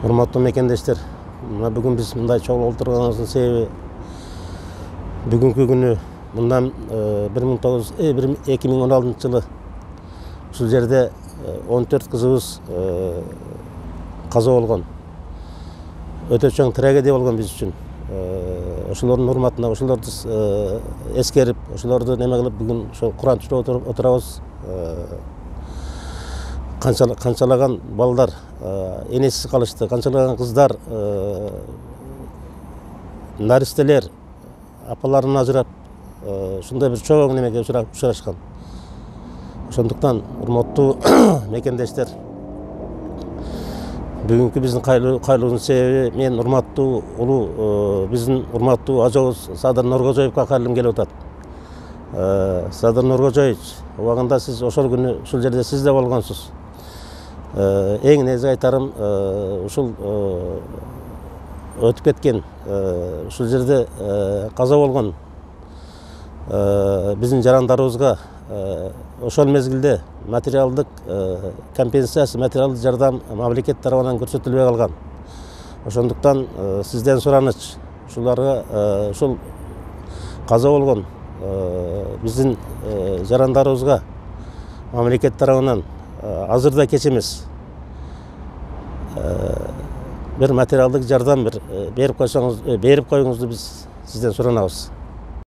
Урматтуу мекендештер, бүгүн биз мындай чогуу отурганыбыздын себеби бүгүнкү күнү мындан 2016 жылы ушул жерде 14 кызыбыз каза болгон. Өтө чоң трагедия болгон биз үчүн. Ошолордун урматына, ошолорду эскерип, ошолорду неме кылып бүгүн ошо Куран түшүрүп отурабыз. Канчалаган балдар энесиз калышты, канчалаган кыздар, наристелер апаларынан ажырап, ушундай бир чоң немеге учурашкан. Ошондуктан урматтуу мекендештер, бүгүнкү биздин кайрылуубуздун себеби мен урматтуу биздин урматтуу ажообуз Садыр Нуркожоевго кайрылгым келип атат. Садыр Нуркожоевич, убагында сиз ошол күнү ушул жерде сиз да болгонсуз. Эң негизи айтарым, ушул өтүп кеткен, ушул жерде каза болгон биздин жарандарыбызга ошол мезгилде материалдык компенсация, материалдык жардам мамлекет тарабынан көрсөтүлбөй калган. Ошондуктан сизден сураныч, ушуларга ушул каза болгон биздин жарандарыбызга мамлекет тарабынан азырда кеч эмес бир материалдык жардам берип коюңузду биз сизден суранабыз.